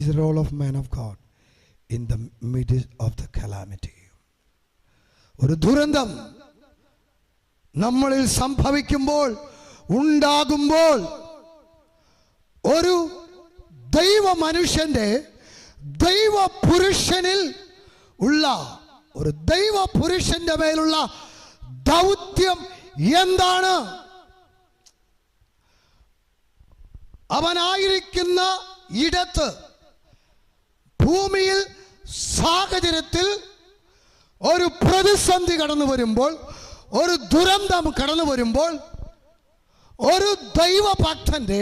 the role of man of God in the midst of the calamity. ഒരു ദുരന്തം നമ്മളിൽ സംഭവിക്കുമ്പോൾ, ഉണ്ടാകുമ്പോൾ, ഒരു ദൈവ മനുഷ്യന്റെ, ദൈവ പുരുഷനിൽ ഉള്ള, ഒരു ദൈവ പുരുഷന്റെ മേലുള്ള ദൗത്യം എന്താണ്? അവനായിരിക്കുന്ന ഇടത്ത്, ഭൂമിയിൽ, സാഹചര്യത്തിൽ ഒരു പ്രതിസന്ധി കടന്നു വരുമ്പോൾ, ഒരു ദുരന്തം കടന്നു വരുമ്പോൾ, ഒരു ദൈവഭക്തന്റെ,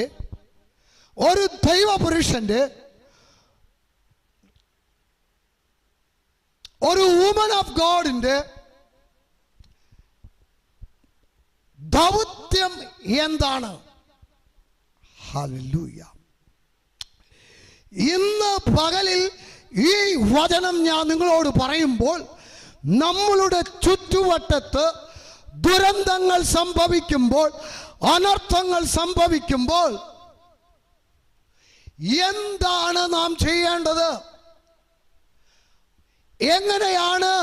ഒരു ദൈവ പുരുഷന്റെ, ഒരു വുമൺ ഓഫ് ഗോഡിന്റെ ദൗത്യം എന്താണ്? ഹല്ലേലൂയ. ഇന്ന് പകലിൽ ഈ വചനം ഞാൻ നിങ്ങളോട് പറയുമ്പോൾ, നമ്മളുടെ ചുറ്റുവട്ടത്ത് ദുരന്തങ്ങൾ സംഭവിക്കുമ്പോൾ, അനർത്ഥങ്ങൾ സംഭവിക്കുമ്പോൾ എന്താണ് നാം ചെയ്യേണ്ടത്? എങ്ങനെയാണ്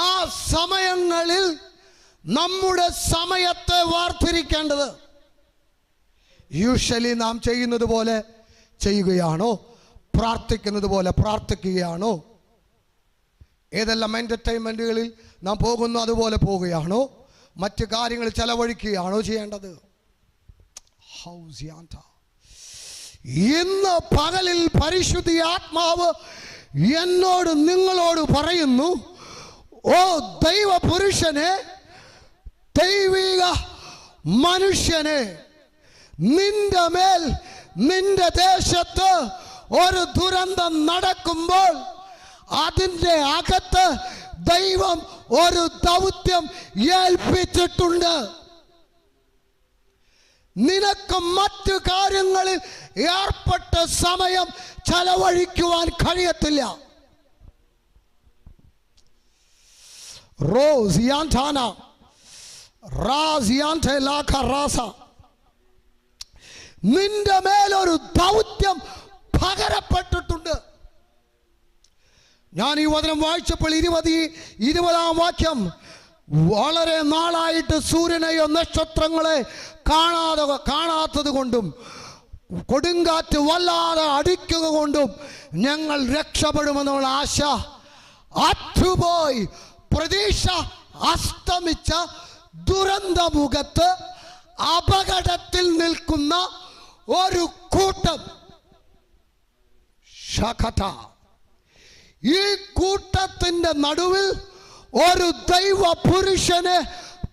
ആ സമയങ്ങളിൽ നമ്മുടെ സമയത്തെ വാർത്തിരിക്കേണ്ടത്? യൂഷ്വലി നാം ചെയ്യുന്നത് പോലെ ചെയ്യുകയാണോ? പ്രാർത്ഥിക്കുന്നത് പോലെ പ്രാർത്ഥിക്കുകയാണോ? ഏതെല്ലാം എൻ്റർടൈൻമെൻറ്റുകളിൽ നാം പോകുന്നു അതുപോലെ പോവുകയാണോ? മറ്റ് കാര്യങ്ങൾ ചെലവഴിക്കുകയാണോ ചെയ്യേണ്ടത്? ഇന്ന് പകലിൽ പരിശുദ്ധ ആത്മാവ് എന്നോട്, നിങ്ങളോട് പറയുന്നു, ഓ ദൈവ പുരുഷനെ, ദൈവിക മനുഷ്യനെ, നിന്റെ മേൽ, നിന്റെ ദേശത്ത് ഒരു ദുരന്തം നടക്കുമ്പോൾ അതിൻ്റെ അകത്ത് ദൈവം ഒരു ദൗത്യം ഏൽപ്പിച്ചിട്ടുണ്ട്. നിനക്ക് മറ്റു കാര്യങ്ങളിൽ ഏർപ്പെട്ട സമയം ചെലവഴിക്കുവാൻ കഴിയത്തില്ല. നിന്റെ മേലൊരു ദൗത്യം പകരപ്പെട്ടിട്ടുണ്ട്. ഞാൻ ഈ വചനം വായിച്ചപ്പോൾ 20-ാം വാക്യം, വളരെ നാളായിട്ട് സൂര്യനെയോ നക്ഷത്രങ്ങളെ കാണാത്തത് കൊണ്ടും കൊടുങ്കാറ്റ് വല്ലാതെ അടിക്കുക കൊണ്ടും ഞങ്ങൾ രക്ഷപ്പെടുമെന്നുള്ള ആശ അറ്റുപോയി. പ്രതീക്ഷ അസ്തമിച്ച ദുരന്തമുഖത്ത് അപകടത്തിൽ നിൽക്കുന്ന ഒരു കൂട്ടം. ഈ കൂട്ടത്തിന്റെ നടുവിൽ ഒരു ദൈവ പുരുഷനെ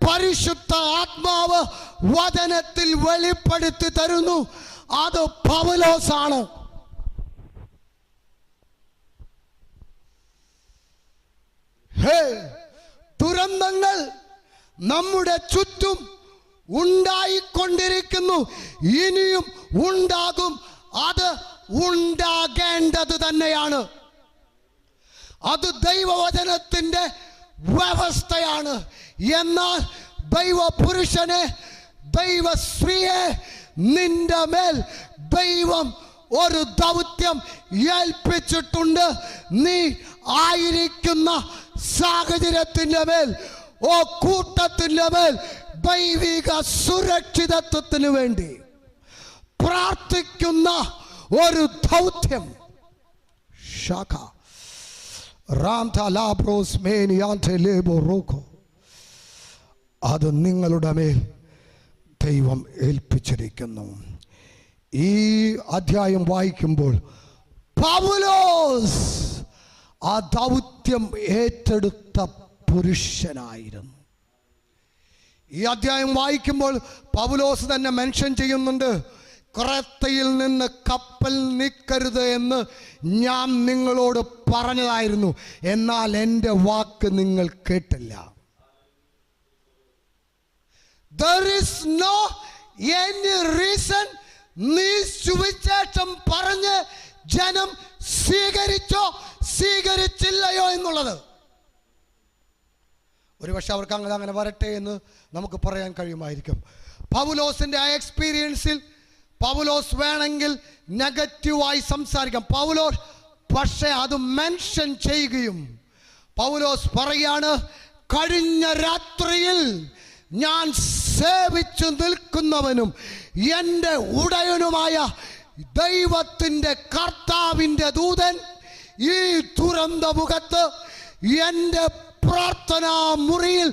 പരിശുദ്ധ ആത്മാവ് വചനത്തിൽ വെളിപ്പെടുത്തി തരുന്നു. അത് പൗലോസാണ്. ദുരന്തങ്ങൾ നമ്മുടെ ചുറ്റും ഉണ്ടായിക്കൊണ്ടിരിക്കുന്നു, ഇനിയും ഉണ്ടാകും. അത് ഉണ്ടാകേണ്ടത് തന്നെയാണ്. അത് ദൈവവചനത്തിന്റെ വ്യവസ്ഥയാണ്. എന്നാൽ ദൈവ പുരുഷനെ, ദൈവ സ്ത്രീയെ, നിന്റെ മേൽ ദൈവം ഒരു ദൗത്യം ഏൽപ്പിച്ചിട്ടുണ്ട്. നീ ആയിരിക്കുന്ന സാഹചര്യത്തിന്റെ മേൽ, ഓ കൂട്ടത്തിന്റെ മേൽ ദൈവിക സുരക്ഷിതത്വത്തിന് വേണ്ടി പ്രാർത്ഥിക്കുന്ന ഒരു ദൗത്യം. അത് നിങ്ങളുടെ മേൽ ദൈവം ഏൽപ്പിച്ചിരിക്കുന്നു. ഈ അധ്യായം വായിക്കുമ്പോൾ പൗലോസ് ആ ദൗത്യം ഏറ്റെടുത്ത പുരുഷനായിരുന്നു. ഈ അധ്യായം വായിക്കുമ്പോൾ പൗലോസ് തന്നെ മെൻഷൻ ചെയ്യുന്നുണ്ട്, ക്രേത്തയിൽ നിന്ന് കപ്പൽ നീക്കരുത് എന്ന് ഞാൻ നിങ്ങളോട് പറഞ്ഞതായിരുന്നു, എന്നാൽ എൻ്റെ വാക്ക് നിങ്ങൾ കേട്ടില്ല. There is no any reason നീ സുവിശേഷം പറഞ്ഞ് ജനം സ്വീകരിച്ചോ സ്വീകരിച്ചില്ലയോ എന്നുള്ളത്. ഒരുപക്ഷെ അവർക്ക് അങ്ങനെ വരട്ടെ എന്ന് നമുക്ക് പറയാൻ കഴിയുമായിരിക്കും. പൗലോസിന്റെ ആ എക്സ്പീരിയൻസിൽ പൗലോസ് വേണമെങ്കിൽ നെഗറ്റീവായി സംസാരിക്കാം. പൗലോസ് പക്ഷെ അത് മെൻഷൻ ചെയ്യുകയും പൗലോസ് പറയാണ്, കഴിഞ്ഞ രാത്രിയിൽ ഞാൻ സേവിച്ചു നിൽക്കുന്നവനും എൻ്റെ ഉടയനുമായ ദൈവത്തിൻ്റെ കർത്താവിൻ്റെ ദൂതൻ ഈ ദുരന്തമുഖത്ത് എൻ്റെ പ്രാർത്ഥനാ മുറിയിൽ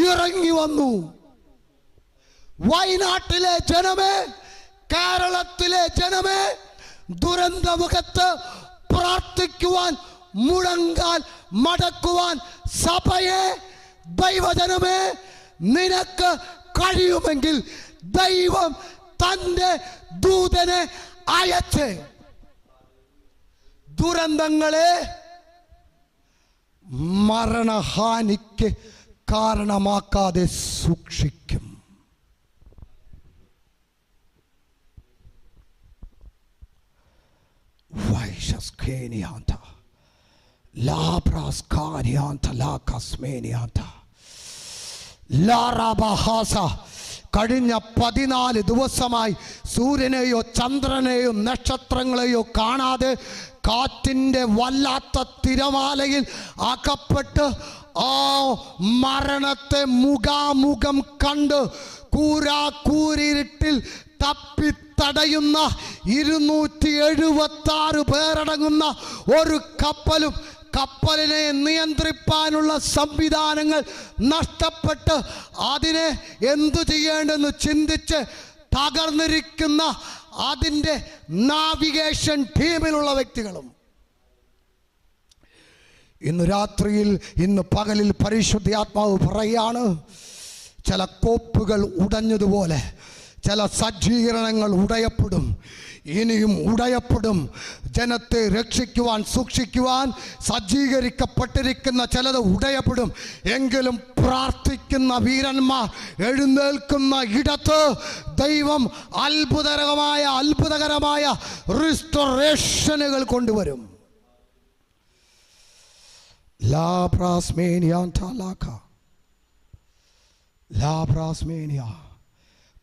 ഇറങ്ങി വന്നു. വയനാട്ടിലെ ജനമേ, കേരളത്തിലെ ജനമേ, ദുരന്തമുഖത്ത് പ്രാർത്ഥിക്കുവാൻ, മുഴങ്കാൽ മടക്കുവാൻ സഭയെ, ദൈവജനമേ, നിനക്ക് കഴിയുമെങ്കിൽ ദൈവം തൻ്റെ ദൂതനെ അയച്ച് ദുരന്തങ്ങളെ മരണഹാനിക്ക് കാരണമാക്കാതെ സൂക്ഷിക്കും. കഴിഞ്ഞ 14 ദിവസമായി സൂര്യനെയോ ചന്ദ്രനെയോ നക്ഷത്രങ്ങളെയോ കാണാതെ കാറ്റിൻ്റെ വല്ലാത്ത തിരമാലയിൽ അകപ്പെട്ട് ആ മരണത്തെ മുഖാമുഖം കണ്ട് കൂരിരുട്ടിൽ തപ്പിത്തടയുന്ന 276 പേരടങ്ങുന്ന ഒരു കപ്പലിനെ നിയന്ത്രിപ്പാനുള്ള സംവിധാനങ്ങൾ നഷ്ടപ്പെട്ട് അതിനെ എന്തു ചെയ്യേണ്ടെന്ന് ചിന്തിച്ച് തകർന്നിരിക്കുന്ന അതിൻ്റെ നാവിഗേഷൻ ടീമിലുള്ള വ്യക്തികളും ഇന്ന് പകലിൽ പരിശുദ്ധാത്മാവ് പറയാണ്, ചില കോപ്പുകൾ ഉടഞ്ഞതുപോലെ ചില സജ്ജീകരണങ്ങൾ ഉടയപ്പെടും, ഇനിയും ഉടയപ്പെടും. ജനത്തെ രക്ഷിക്കുവാൻ, സൂക്ഷിക്കുവാൻ സജ്ജീകരിക്കപ്പെട്ടിരിക്കുന്ന ചിലത് ഉടയപ്പെടും. എങ്കിലും പ്രാർത്ഥിക്കുന്ന വീരന്മാർ എഴുന്നേൽക്കുന്ന ഇടത്ത് ദൈവം അത്ഭുതകരമായ റിസ്റ്റോറേഷനുകൾ കൊണ്ടുവരും.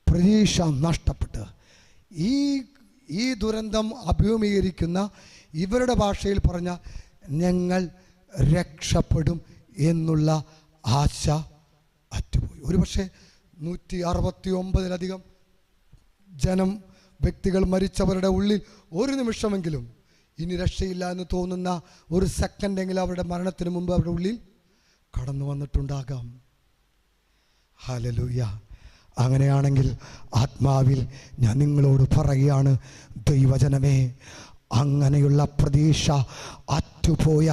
പ്രതീക്ഷ നഷ്ടപ്പെട്ട് ഈ ദുരന്തം അഭിമുഖീകരിക്കുന്ന ഇവരുടെ ഭാഷയിൽ പറഞ്ഞ ഞങ്ങൾ രക്ഷപ്പെടും എന്നുള്ള ആശ അറ്റുപോയി. ഒരുപക്ഷെ 169-ലധികം വ്യക്തികൾ മരിച്ചവരുടെ ഉള്ളിൽ ഒരു നിമിഷമെങ്കിലും ഇനി രക്ഷയില്ല എന്ന് തോന്നുന്ന ഒരു സെക്കൻഡെങ്കിലും അവരുടെ മരണത്തിന് മുമ്പ് അവരുടെ ഉള്ളിൽ കടന്നു വന്നിട്ടുണ്ടാകാം. ഹല്ലേലൂയ. അങ്ങനെയാണെങ്കിൽ ആത്മാവിൽ ഞാൻ നിങ്ങളോട് പറയുകയാണ്, ദൈവജനമേ, അങ്ങനെയുള്ള പ്രതീക്ഷ അറ്റുപോയ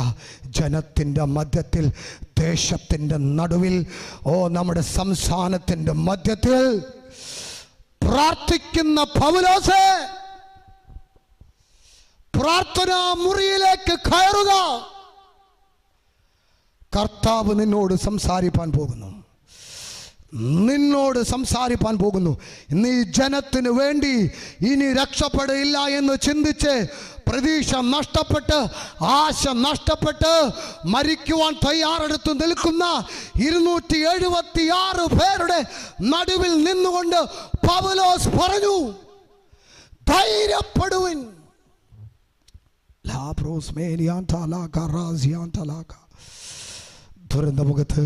ജനത്തിൻ്റെ മധ്യത്തിൽ, ദേശത്തിൻ്റെ നടുവിൽ, നമ്മുടെ സംസ്ഥാനത്തിൻ്റെ മധ്യത്തിൽ പ്രാർത്ഥിക്കുന്ന പൗലോസേ, പ്രാർത്ഥനാ മുറിയിലേക്ക് കയറുക. കർത്താവ് നിന്നോട് സംസാരിപ്പാൻ പോകുന്നു. നീ ജനത്തിന് വേണ്ടി ഇനി രക്ഷപ്പെടില്ല എന്ന് ചിന്തിച്ച് പ്രതീക്ഷ നഷ്ടപ്പെട്ട്, ആശ നഷ്ടപ്പെട്ട് മരിക്കുവാൻ തയ്യാറെടുത്ത് നിൽക്കുന്ന 276 പേരുടെ നടുവിൽ നിന്നുകൊണ്ട് പൗലോസ് പറഞ്ഞു, ധൈര്യപ്പെടുവിൻ. ദുരന്തമുഖത്ത്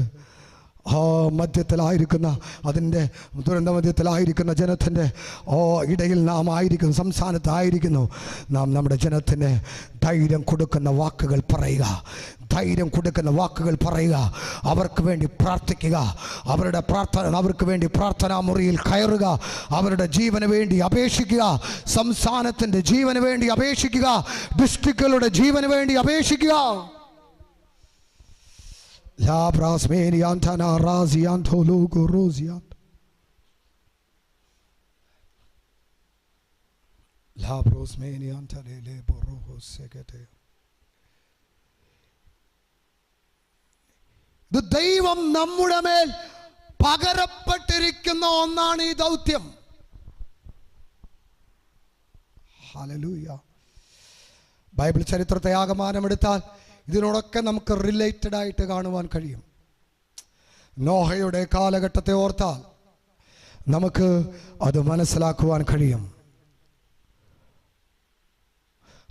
മധ്യത്തിലായിരിക്കുന്ന, അതിൻ്റെ ദുരന്ത മധ്യത്തിലായിരിക്കുന്ന ജനത്തിൻ്റെ ഇടയിൽ നാം ആയിരിക്കുന്നു, സംസ്ഥാനത്തായിരിക്കുന്നു. നാം നമ്മുടെ ജനത്തിന് ധൈര്യം കൊടുക്കുന്ന വാക്കുകൾ പറയുക, അവർക്ക് വേണ്ടി പ്രാർത്ഥിക്കുക, അവർക്ക് വേണ്ടി പ്രാർത്ഥനാ മുറിയിൽ കയറുക, അവരുടെ ജീവന് വേണ്ടി അപേക്ഷിക്കുക, സംസ്ഥാനത്തിൻ്റെ ജീവന് വേണ്ടി അപേക്ഷിക്കുക, ഡിസ്ട്രിക്റ്റുകളുടെ ജീവന് വേണ്ടി അപേക്ഷിക്കുക. ഇത് ദൈവം നമ്മുടെ മേൽ പകരപ്പെട്ടിരിക്കുന്ന ഒന്നാണ് ഈ ദൗത്യം. ഹല്ലേലൂയ. ബൈബിൾ ചരിത്രത്തെ ആകമാനമെടുത്താൽ ഇതിനോടൊക്കെ നമുക്ക് റിലേറ്റഡ് ആയിട്ട് കാണുവാൻ കഴിയും. നോഹയുടെ കാലഘട്ടത്തെ ഓർത്താൽ നമുക്ക് അത് മനസ്സിലാക്കുവാൻ കഴിയും.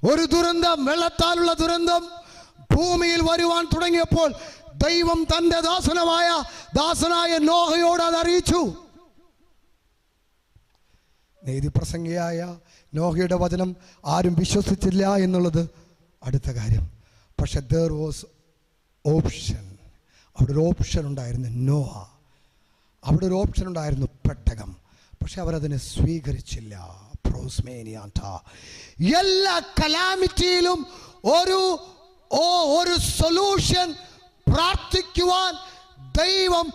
ഒരു ദുരന്തം, വെള്ളത്താലുള്ള ദുരന്തം ഭൂമിയിൽ വരുവാൻ തുടങ്ങിയപ്പോൾ ദൈവം തന്റെ ദാസനായ നോഹയോട് അത് അറിയിച്ചു. നീതിപ്രസംഗിയായ നോഹയുടെ വചനം ആരും വിശ്വസിച്ചില്ല എന്നുള്ളത് അടുത്ത കാര്യം. പക്ഷെ there was option. അവിടെ ഒരു ഓപ്ഷൻ ഉണ്ടായിരുന്നു, നോഹ. അവിടെ ഒരു ഓപ്ഷൻ ഉണ്ടായിരുന്നു, പെട്ടകം. പക്ഷെ അവരതിനെ സ്വീകരിച്ചില്ല. എല്ലാ കലാമിറ്റിയിലും ഒരു സൊല്യൂഷൻ പ്രാർത്ഥിക്കുവാൻ ദൈവം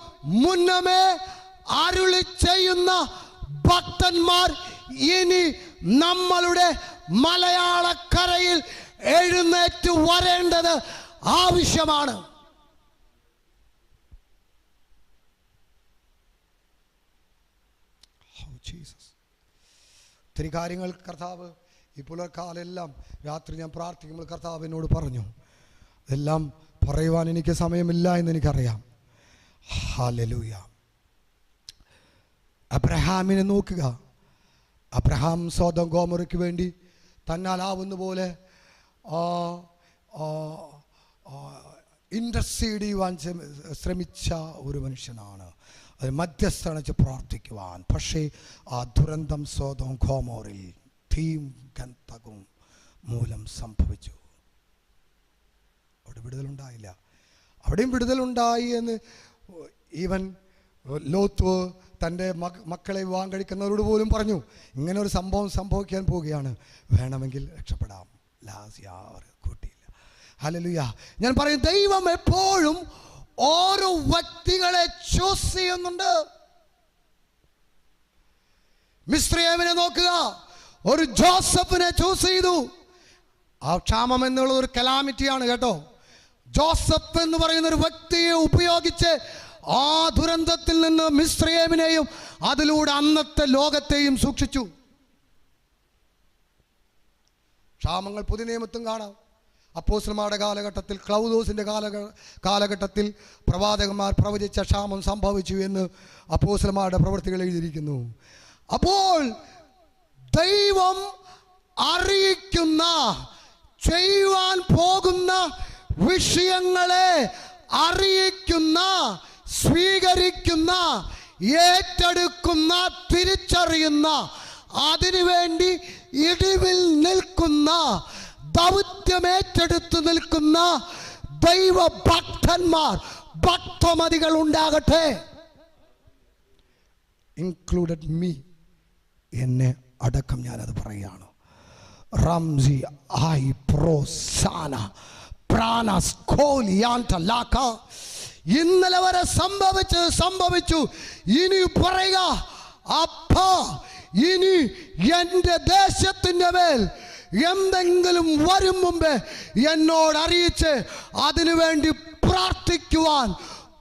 മുന്നമേ അരുളി ചെയ്യുന്ന ഭക്തന്മാർ ഇനി നമ്മളുടെ മലയാളക്കരയിൽ എഴുന്നേറ്റ് വരേണ്ടത് ആവശ്യമാണ്. ഒത്തിരി കാര്യങ്ങൾ കർത്താവ് ഈ പുലർക്കാലെല്ലാം രാത്രി ഞാൻ പ്രാർത്ഥിക്കുമ്പോൾ കർത്താവ് എന്നോട് പറഞ്ഞു. ഇതെല്ലാം പറയുവാൻ എനിക്ക് സമയമില്ല എന്ന് എനിക്കറിയാം. ഹല്ലേലൂയ. അബ്രഹാമിനെ നോക്കുക. അബ്രഹാം സോദോം ഗോമോറയ്ക്ക് വേണ്ടി തന്നാലാവുന്ന പോലെ ഇൻറ്റർസീഡ് ചെയ്യുവാൻ ശ്രമിച്ച ഒരു മനുഷ്യനാണ്. അത് മധ്യസ്ഥണിച്ച് പ്രാർത്ഥിക്കുവാൻ. പക്ഷേ ആ ദുരന്തം സോദോം ഗോമോറിൽ തീയും ഗന്ധകവും മൂലം സംഭവിച്ചു. അവിടെ വിടുതലുണ്ടായില്ല. അവിടെയും വിടുതലുണ്ടായി എന്ന് ഈവൻ ലോത്ത് തൻ്റെ മക്കളെ വിവാഹം കഴിക്കുന്നവരോട് പോലും പറഞ്ഞു, ഇങ്ങനെ ഒരു സംഭവം സംഭവിക്കാൻ പോവുകയാണ്, വേണമെങ്കിൽ രക്ഷപ്പെടാം. കൂട്ടിയില്ല. ഹല്ലേലൂയ. ഞാൻ പറയും, ദൈവം എപ്പോഴും ഓരോ വ്യക്തികളെ ചൂസ് ചെയ്യുന്നുണ്ട്. മിസ്രയീമിനെ നോക്കുക, ഒരു ജോസഫിനെ ചൂസ് ചെയ്തു. ആ ക്ഷാമം എന്നുള്ളത് ഒരു കലാമിറ്റിയാണ് കേട്ടോ. ജോസഫ് എന്ന് പറയുന്ന ഒരു വ്യക്തിയെ ഉപയോഗിച്ച് ആ ദുരന്തത്തിൽ നിന്ന് മിസ്രയീമിനെയും അതിലൂടെ അന്നത്തെ ലോകത്തെയും സൂക്ഷിച്ചു. ക്ഷാമങ്ങൾ പുതിയ നിയമത്തും കാണാം. അപ്പോസ്തലന്മാരുടെ കാലഘട്ടത്തിൽ, ക്ലൗദോസിന്റെ കാലഘട്ടത്തിൽ പ്രവാചകന്മാർ പ്രവചിച്ച ക്ഷാമം സംഭവിച്ചു എന്ന് അപ്പോസ്തലന്മാരുടെ പ്രവൃത്തികൾ എഴുതിയിരിക്കുന്നു. അപ്പോൾ ദൈവം അറിയിക്കുന്ന, ചെയ്യുവാൻ പോകുന്ന വിഷയങ്ങളെ അറിയിക്കുന്ന, സ്വീകരിക്കുന്ന, ഏറ്റെടുക്കുന്ന, തിരിച്ചറിയുന്ന, അതിനുവേണ്ടി ഇടിവിൽ നിൽക്കുന്ന, ദൗത്യമേറ്റെടുത്തു നിൽക്കുന്ന ദൈവഭക്തന്മാർ, ഭക്തമതികൾ ഉണ്ടാകട്ടെ. ഇൻക്ലൂഡഡ് മീ, എന്നെ അടക്കം ഞാനത് പറയുകയാണ്. റംസി ഐ പ്രോസാന പ്രാണസ്കോലിയാൻതലാക. ഇന്നലെ വരെ സംഭവിച്ചു. ഇനി പറയുക, അപ്പാ, ഇനി എൻ്റെ ദേശത്തിൻ്റെ മേൽ എന്തെങ്കിലും വരും മുമ്പേ എന്നോട് അറിയിച്ച് അതിനുവേണ്ടി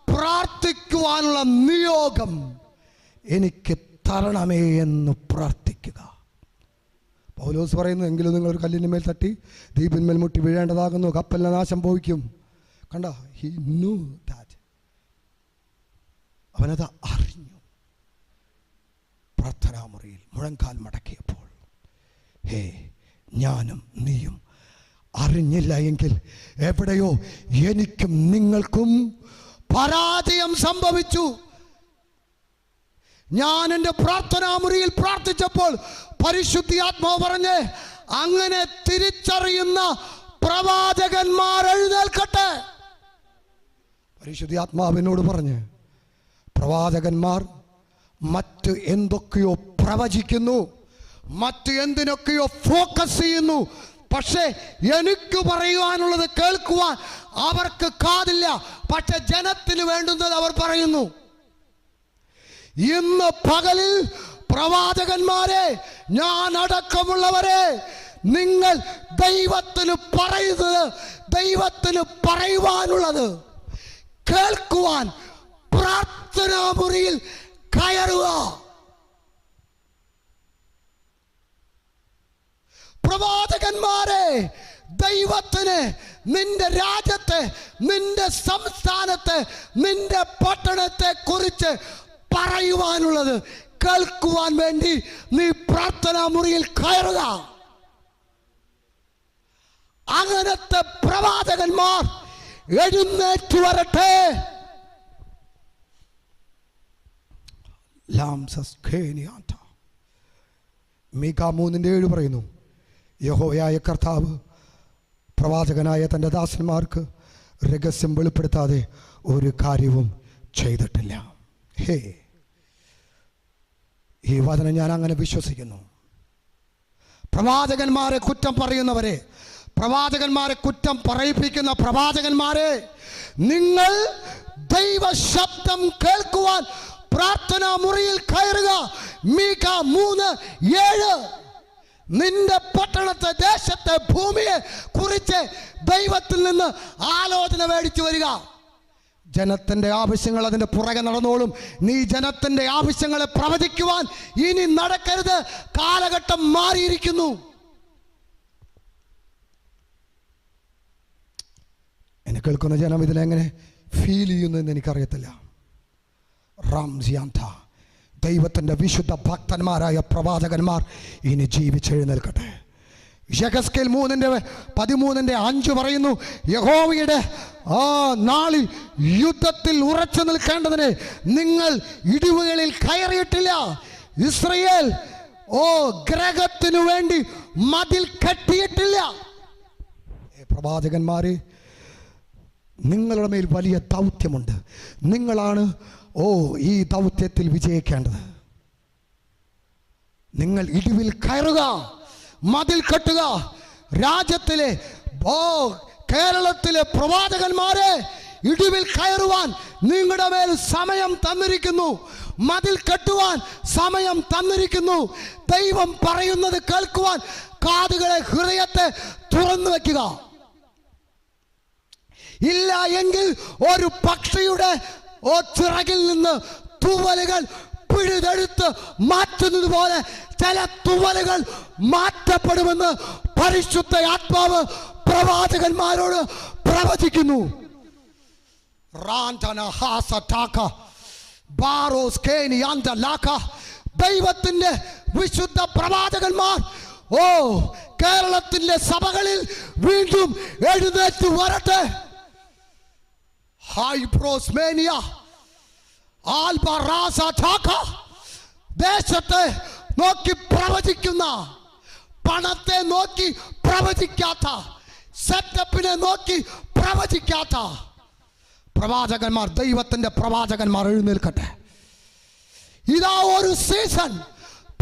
പ്രാർത്ഥിക്കുവാനുള്ള നിയോഗം എനിക്ക് തരണമേ എന്ന് പ്രാർത്ഥിക്കുക. പൗലോസ് പറയുന്നു, എങ്കിലും നിങ്ങൾ ഒരു കല്ലിൻ്റെ മേൽ തട്ടി ദ്വീപിന്മേൽ മുട്ടി വീഴേണ്ടതാകുന്നു, കപ്പലിന് നാശം ഭവിക്കും. കണ്ട, ഹി ന്യൂ ദാറ്റ്. അവനത് അറിഞ്ഞു. പ്രാർത്ഥനാമുറിയിൽ മുഴങ്കാൽ മടക്കിയപ്പോൾ, ഹേ, ഞാനും നീയും അറിഞ്ഞില്ല എങ്കിൽ എവിടെയോ എനിക്കും നിങ്ങൾക്കും പരാജയം സംഭവിച്ചു. ഞാൻ എൻ്റെ പ്രാർത്ഥനാമുറിയിൽ പ്രാർത്ഥിച്ചപ്പോൾ പരിശുദ്ധാത്മാവ് പറഞ്ഞ്, അങ്ങനെ തിരിച്ചറിയുന്ന പ്രവാചകന്മാർ എഴുന്നേൽക്കട്ടെ. പരിശുദ്ധാത്മാവിനോട് പറഞ്ഞ്, പ്രവാചകന്മാർ മറ്റ് എന്തൊക്കെയോ പ്രവചിക്കുന്നു, മറ്റ് എന്തിനൊക്കെയോ ഫോക്കസ് ചെയ്യുന്നു. പക്ഷേ എനിക്ക് പറയുവാനുള്ളത് കേൾക്കുവാൻ അവർക്ക് കാതില്ല. പക്ഷെ ജനത്തിന് വേണ്ടുന്നത് അവർ പറയുന്നു. ഇന്ന് പകലിൽ പ്രവാചകന്മാരെ, ഞാൻ അടക്കമുള്ളവരെ, നിങ്ങൾ ദൈവത്തിന് പറയുന്നത്, ദൈവത്തിന് പറയുവാനുള്ളത് കേൾക്കുവാൻ പ്രാർത്ഥനാമുറിയിൽ കയറുക. പ്രവാചകന്മാരെ, ദൈവത്തിന് നിന്റെ രാജ്യത്തെ, നിന്റെ സംസ്ഥാനത്തെ, നിന്റെ പട്ടണത്തെ കുറിച്ച് പറയുവാനുള്ളത് കേൾക്കുവാൻ വേണ്ടി നീ പ്രാർത്ഥനാ മുറിയിൽ കയറുക. അങ്ങനത്തെ പ്രവാചകന്മാർ എഴുന്നേറ്റ് വരട്ടെ. മീഖ 3:7 പറയുന്നു, യഹോവയായ കർത്താവ് പ്രവാചകനായ തൻ്റെ ദാസന്മാർക്ക് രഹസ്യം വെളിപ്പെടുത്താതെ ഒരു കാര്യവും ചെയ്തിട്ടില്ല. ഈ വചനം ഞാൻ അങ്ങനെ വിശ്വസിക്കുന്നു. പ്രവാചകന്മാരെ കുറ്റം പറയുന്നവരെ, പ്രവാചകന്മാരെ കുറ്റം പറയിപ്പിക്കുന്ന പ്രവാചകന്മാരെ, നിങ്ങൾ ദൈവ ശബ്ദം കേൾക്കുവാൻ പ്രാർത്ഥനാ മുറിയിൽ കയറുക. മീഖ 3:7. നിന്റെ പട്ടണത്തെ, ദേശത്തെ, ഭൂമിയെ കുറിച്ച് ദൈവത്തിൽ നിന്ന് ആലോചന മേടിച്ചു വരിക. ജനത്തിന്റെ ആവശ്യങ്ങൾ അതിന്റെ പുറകെ നടന്നോളും. നീ ജനത്തിന്റെ ആവശ്യങ്ങളെ പ്രവചിക്കുവാൻ ഇനി നടക്കരുത്. കാലഘട്ടം മാറിയിരിക്കുന്നു. എന്നെ കേൾക്കുന്ന ജനം ഇതിനെങ്ങനെ ഫീൽ ചെയ്യുന്നു എന്ന് എനിക്കറിയത്തില്ല. റാംസിയാന്ത, ദൈവത്തിൻ്റെ വിശുദ്ധ ഭക്തന്മാരായ പ്രവാചകന്മാർ ഇനി ജീവിച്ചെഴുന്നേൽക്കട്ടെ. യെഹെസ്കേൽ 3:13 പറയുന്നു, യഹോവയുടെ നാളിൽ യുദ്ധത്തിൽ ഉറച്ചു നിൽക്കേണ്ടതിന് നിങ്ങൾ ഇടിവുകളിൽ കയറിയിട്ടില്ല. ഇസ്രയേൽ ഗ്രഹത്തിനു വേണ്ടി മതിൽ കെട്ടിയിട്ടില്ല. പ്രവാചകന്മാരെ, നിങ്ങളുടെ മേൽ വലിയ ദൗത്യമുണ്ട്. നിങ്ങളാണ് ഈ ദൗത്യത്തിൽ വിജയിക്കേണ്ടത്. നിങ്ങൾ ഇടിവിൽ കയറുക, മതിൽ കെട്ടുക. രാജ്യത്തിലെ കേരളത്തിലെ പ്രവാചകന്മാരെ, ഇടിവിൽ കയറുവാൻ നിങ്ങളുടെ മേൽ സമയം തന്നിരിക്കുന്നു. മതിൽ കെട്ടുവാൻ സമയം തന്നിരിക്കുന്നു. ദൈവം പറയുന്നത് കേൾക്കുവാൻ കാതുകളെ, ഹൃദയത്തെ തുറന്നു വെക്കുക. ഇല്ല എങ്കിൽ ഒരു പക്ഷിയുടെ ചിറകിൽ നിന്ന് തൂവലുകൾ പിഴുതെടുത്ത് മാറ്റുന്നത് പോലെ ചില തൂവലുകൾ മാറ്റപ്പെടുമെന്ന് പരിശുദ്ധ ആത്മാവ് പ്രവാചകന്മാരോട് പ്രവചിക്കുന്നു. ദൈവത്തിന്റെ വിശുദ്ധ പ്രവാചകന്മാർ കേരളത്തിന്റെ സഭകളിൽ വീണ്ടും എഴുന്നേറ്റ് വരട്ടെ. ദേശത്തെ നോക്കി പ്രവചിക്കുന്ന, പണത്തെ നോക്കി പ്രവചിക്കാത്ത, സെറ്റപ്പിനെ നോക്കി പ്രവചിക്കാത്ത പ്രവാചകന്മാർ, ദൈവത്തിന്റെ പ്രവാചകന്മാർ എഴുന്നേൽക്കട്ടെ. ഇതാ ഒരു സീസൺ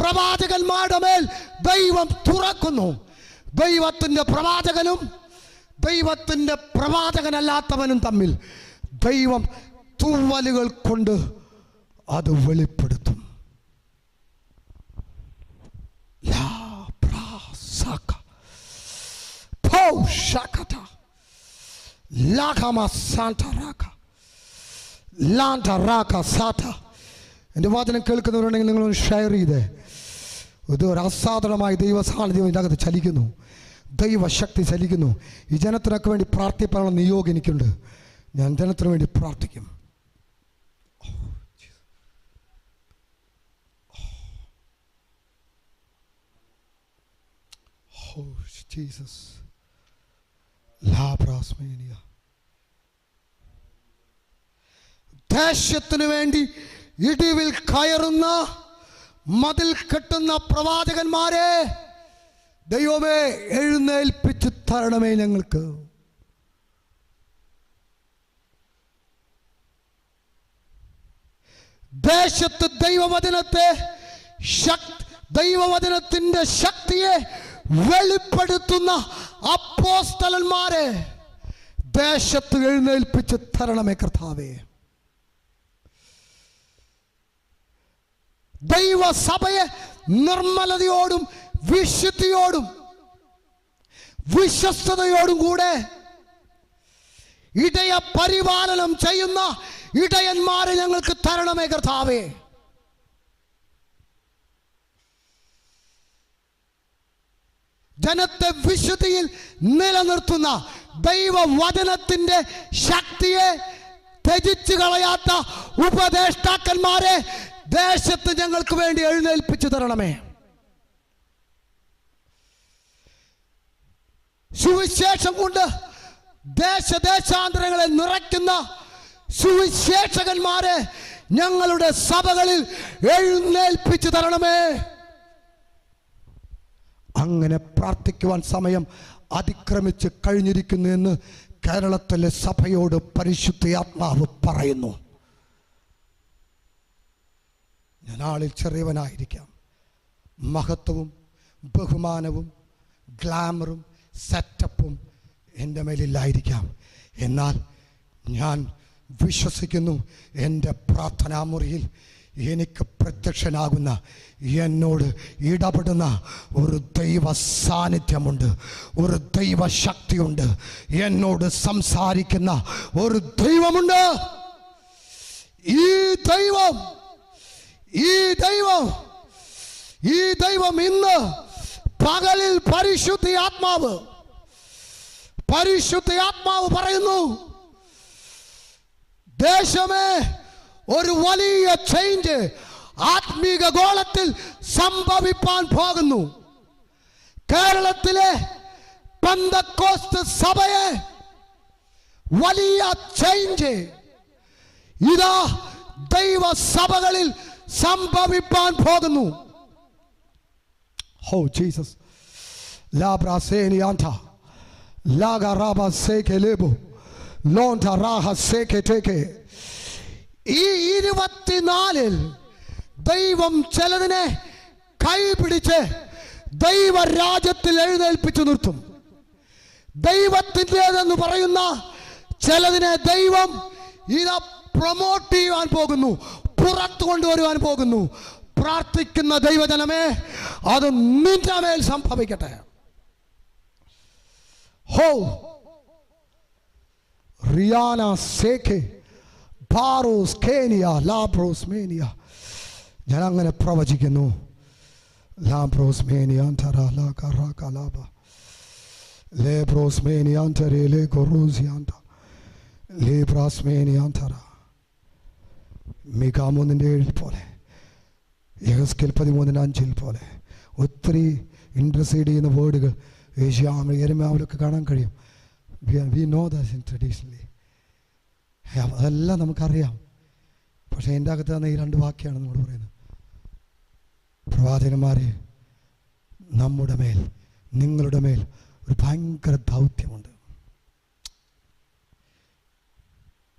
പ്രവാചകന്മാരുടെ മേൽ ദൈവം തുറക്കുന്നു. ദൈവത്തിന്റെ പ്രവാചകനും ദൈവത്തിന്റെ പ്രവാചകനല്ലാത്തവനും തമ്മിൽ ദൈവം തൂവലുകൾ കൊണ്ട് അത് വെളിപ്പെടുത്തും. എൻ്റെ വചനം കേൾക്കുന്നവരുണ്ടെങ്കിൽ നിങ്ങളൊന്ന് ഷെയർ ചെയ്തേ. ഇത് ഒരു അസാധാരണമായ ദൈവ സാന്നിധ്യം ഇതിനകത്ത് ചലിക്കുന്നു. ദൈവശക്തി ചലിക്കുന്നു. ഈ ജനത്തിനൊക്കെ വേണ്ടി പ്രാർത്ഥിക്കാനുള്ള നിയോഗം എനിക്കുണ്ട്. ഞാൻ ജനത്തിന് വേണ്ടി പ്രാർത്ഥിക്കും. ദേശത്തിന് വേണ്ടി ഇടിവിൽ കയറുന്ന, മതിൽ കെട്ടുന്ന പ്രവാചകന്മാരെ ദൈവമേ എഴുന്നേൽപ്പിച്ച് തരണമേ ഞങ്ങൾക്ക്. ദേശത്ത് ദൈവവചനത്തിന്റെ ശക്തിയെ വെളിപ്പെടുത്തുന്ന അപ്പോസ്തലന്മാരെ ദേശത്ത് എഴുന്നേൽപ്പിച്ച് തരണമേ കർത്താവേ. ദൈവസഭയെ നിർമ്മലതയോടും വിശുദ്ധിയോടും വിശ്വസ്തയോടും കൂടെ ഇടയ പരിപാലനം ചെയ്യുന്ന ഇടയന്മാരെ ഞങ്ങൾക്ക് തരണമേ കർത്താവേ. ജനത്തെ വിശുദ്ധിയിൽ നിലനിർത്തുന്ന ദൈവവചനത്തിന്റെ ശക്തിയെ ത്യജിച്ചു കളയാത്ത ഉപദേഷ്ടാക്കന്മാരെ ദേശത്ത് ഞങ്ങൾക്ക് വേണ്ടി എഴുന്നേൽപ്പിച്ചു തരണമേ. സുവിശേഷം കൊണ്ട് ദേശദേശാന്തരങ്ങളെ നിറയ്ക്കുന്ന സുവിശേഷകന്മാരെ ഞങ്ങളുടെ സഭകളിൽ എഴുന്നേൽപ്പിച്ചു തരണമേ. അങ്ങനെ പ്രാർത്ഥിക്കുവാൻ സമയം അതിക്രമിച്ച് കഴിഞ്ഞിരിക്കുന്നു എന്ന് കേരളത്തിലെ സഭയോട് പരിശുദ്ധാത്മാവ് പറയുന്നു. ഞാൻ ആളിൽ ചെറിയവനായിരിക്കാം, മഹത്വവും ബഹുമാനവും ഗ്ലാമറും സെറ്റപ്പും എൻ്റെ മേലില്ലായിരിക്കാം. എന്നാൽ ഞാൻ വിശ്വസിക്കുന്നു, എൻ്റെ പ്രാർത്ഥനാ മുറിയിൽ എനിക്ക് പ്രത്യക്ഷനാകുന്ന, എന്നോട് ഇടപെടുന്ന ഒരു ദൈവ സാന്നിധ്യമുണ്ട്, ഒരു ദൈവശക്തിയുണ്ട്, എന്നോട് സംസാരിക്കുന്ന ഒരു ദൈവമുണ്ട്. ഈ ദൈവം ഇന്ന് പകലിൽ പരിശുദ്ധാത്മാവ് പറയുന്നു, ദേശമേ ഒരു വലിയ ചേഞ്ച് ആത്മീക ഗോളത്തിൽ സംഭവിപ്പാൻ പോകുന്നു. കേരളത്തിലെ പെന്തക്കോസ്ത് സഭയെ വലിയ ചേഞ്ച് ഇതാ ദൈവ സഭകളിൽ സംഭവിപ്പാൻ പോകുന്നു. Oh Jesus, ലാബ്രാസേനിയാന്ത ലാഗറാബ സേകെലേബോ ലോന്ത Raha സേകെറ്റേകെ. ഈ 24-ൽ ദൈവം ചിലതിനെ കൈപിടിച്ച് ദൈവരാജ്യത്തിൽ എഴുന്നേൽപ്പിച്ചു നിർത്തും. ദൈവത്തിൻ്റെതെന്ന് പറയുന്ന ചിലതിനെ ദൈവം ഇത് പ്രൊമോട്ട് ചെയ്യുവാൻ പോകുന്നു, പുറത്തു കൊണ്ടുവരുവാൻ പോകുന്നു. പ്രാർത്ഥിക്കുന്ന ദൈവജനമേ, അത് നിന്റെ മേൽ സംഭവിക്കട്ടെ. ഹോ റിയാന സേഖെ ബാറോസ് കേനിയ ലാബ്രോസ് മേനിയ. ഞാൻ അങ്ങനെ പ്രവചിക്കുന്നു. ലാബ്രോസ് മേനിയാന്തര ലാബ ലേബ്രോസ് മേനിയാന്തരെ ലേ ഗൊറൂസിയാന്ത ലേബ്രാസ് മേനിയാന്തര. മികാ 3:7 പോലെ, യെഹെസ്കേൽ 13:5 പോലെ ഒത്തിരി ഇൻട്രസീഡ് ചെയ്യുന്ന വേർഡുകൾ യെരമ്യാവിലൊക്കെ കാണാൻ കഴിയും. We know that in traditionally, അതെല്ലാം നമുക്കറിയാം. പക്ഷേ എൻ്റെ അകത്ത് തന്നെ ഈ 2 വാക്യമാണ് നമ്മൾ പറയുന്നത്. പ്രവാചകന്മാരെ, നമ്മുടെ മേൽ, നിങ്ങളുടെ മേൽ ഒരു ഭയങ്കര ദൗത്യമുണ്ട്.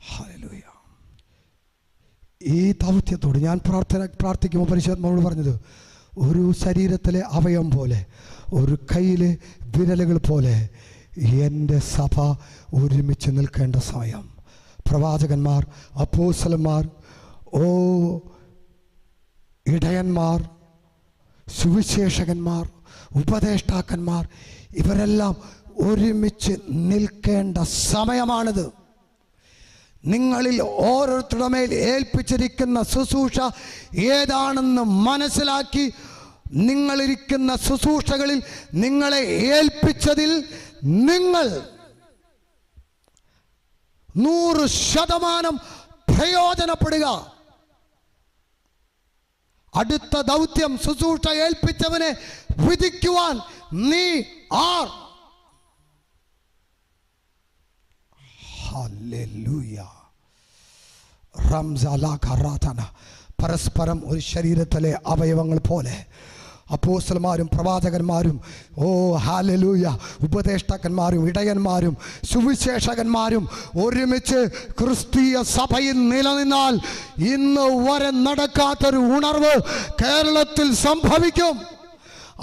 ഹല്ലേലൂയ. ഈ ദൗത്യത്തോട് ഞാൻ പ്രാർത്ഥിക്കുമ്പോൾ പരിശുദ്ധാത്മാവോട് പറഞ്ഞത്, ഒരു ശരീരത്തിലെ അവയവം പോലെ, ഒരു കയ്യിലെ വിരലുകൾ പോലെ എൻ്റെ സഭ ഒരുമിച്ച് നിൽക്കേണ്ട സമയം. പ്രവാചകന്മാർ, അപ്പോസ്തലന്മാർ, ഇടയന്മാർ, സുവിശേഷകന്മാർ, ഉപദേഷ്ടാക്കന്മാർ, ഇവരെല്ലാം ഒരുമിച്ച് നിൽക്കേണ്ട സമയമാണിത്. നിങ്ങളിൽ ഓരോരുത്തരുടെ മേൽ ഏൽപ്പിച്ചിരിക്കുന്ന ശുശ്രൂഷ ഏതാണെന്ന് മനസ്സിലാക്കി, നിങ്ങളിരിക്കുന്ന ശുശ്രൂഷകളിൽ നിങ്ങളെ ഏൽപ്പിച്ചതിൽ നിങ്ങൾ 100% പ്രയോജനപ്പെടുക. അടുത്ത ദൗത്യം, ശുശ്രൂഷ ഏൽപ്പിച്ചവനെ വിധിക്കുവാൻ നീ ആർ. ഹല്ലേലൂയ. റംസാലാഖറാതന. പരസ്പരം ഒരു ശരീരത്തിലെ അവയവങ്ങൾ പോലെ അപ്പോസ്തലന്മാരും പ്രവാചകന്മാരും, ഹല്ലേലൂയ, ഉപദേഷ്ടാക്കന്മാരും ഇടയന്മാരും സുവിശേഷകന്മാരും ഒരുമിച്ച് ക്രിസ്തീയ സഭയിൽ നിലനിന്നാൽ ഇന്ന് വരെ നടക്കാത്തൊരു ഉണർവ് കേരളത്തിൽ സംഭവിക്കും.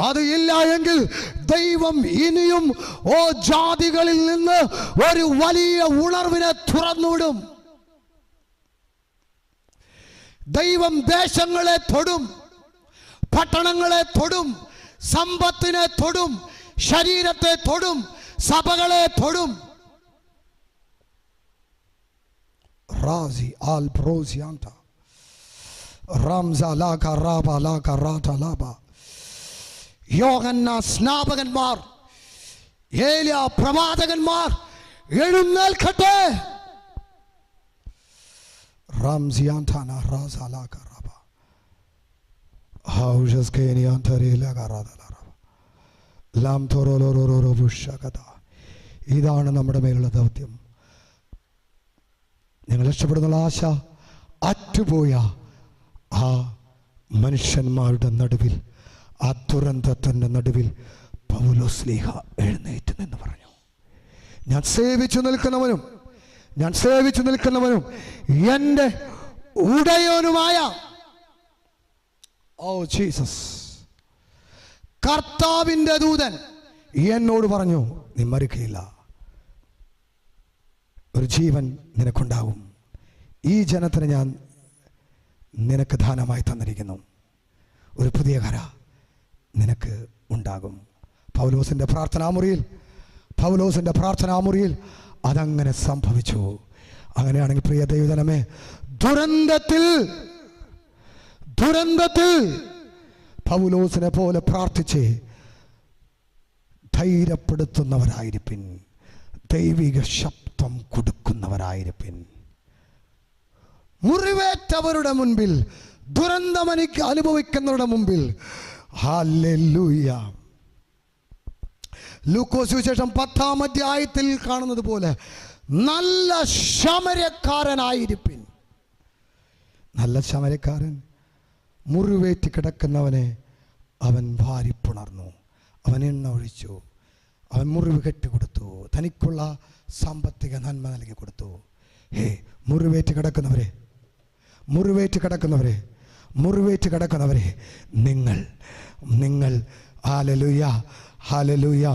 അത് ഇല്ല എങ്കിൽ ദൈവം ഇനിയും ജാതികളിൽ നിന്ന് ഒരു വലിയ ഉണർവിനെ തുറന്നുവിടും. ദൈവം ദേശങ്ങളെ തൊടും, പട്ടണങ്ങളെ തൊടും, സമ്പത്തിനെ തൊടും, ശരീരത്തെ തൊടും, സഭകളെ തൊടും. റാസി ആൽ ബ്രോസിയാന്ത റംസാ ലാക റാബ ലാക റാത ലാബ. യോഹന്നാൻ സ്നാപകന്മാർ, ഏലിയ പ്രവാചകന്മാർ എഴുന്നേൽക്കട്ടെ. റംസിയാന്താന റാസ ലാക റാബ ഹൗഷസ് കേനിയാന്തരേ ലാക റാത ലാബ ലാം തോറോലോറോറോ ബുഷകത ഇതാണ് നമ്മുടെ മേലുള്ള ദൗത്യം. ഞങ്ങൾ രക്ഷപ്പെടുന്നുള്ള ആശ അറ്റുപോയ ആ മനുഷ്യന്മാരുടെ നടുവിൽ, ആ ദുരന്തത്തിൻ്റെ നടുവിൽ പൗലോസ്ലീഹ എഴുന്നേറ്റ് നിന്ന് പറഞ്ഞു, ഞാൻ സേവിച്ചു നിൽക്കുന്നവനും എൻ്റെ ഉടയോനുമായ ജീസസ് കർത്താവിൻ്റെ ദൂതൻ എന്നോട് പറഞ്ഞു, നീ മരിക്കയില്ല, ഒരു ജീവൻ നിനക്കുണ്ടാകും. ഈ ജനത്തിന് ഞാൻ നിനക്ക് ദാനമായി തന്നിരിക്കുന്നു, ഒരു പുതിയ കര നിനക്ക് ഉണ്ടാകും. പൗലോസിൻ്റെ പ്രാർത്ഥനാമുറിയിൽ അതങ്ങനെ സംഭവിച്ചു. അങ്ങനെയാണെങ്കിൽ പ്രിയ ദൈവജനമേ, ദുരന്തത്തിൽ പൗലോസിനെ പോലെ പ്രാർത്ഥിച്ച് ധൈര്യപ്പെടുത്തുന്നവരായിരിപ്പിൻ, ദൈവിക ശബ്ദം കൊടുക്കുന്നവരായിരിപ്പിൻ. മുറിവേറ്റവരുടെ മുൻപിൽ, ദുരന്തം അനുഭവിക്കുന്നവരുടെ മുമ്പിൽ ഹല്ലേലൂയ. ലൂക്കോസ് സുവിശേഷം 10-ാം അധ്യായത്തിൽ കാണുന്നത് പോലെ നല്ല ശമരക്കാരനായിരിപ്പിൻ. നല്ല ശമരക്കാരൻ മുറിവേറ്റ് കിടക്കുന്നവനെ അവൻ വാരിപ്പുണർന്നു, അവൻ എണ്ണ ഒഴിച്ചു, അവൻ മുറിവ് കെട്ടിക്കൊടുത്തു, തനിക്കുള്ള സാമ്പത്തിക നന്മ നൽകി കൊടുത്തു. മുറിവേറ്റ് കിടക്കുന്നവരെ നിങ്ങൾ ഹല്ലേലൂയ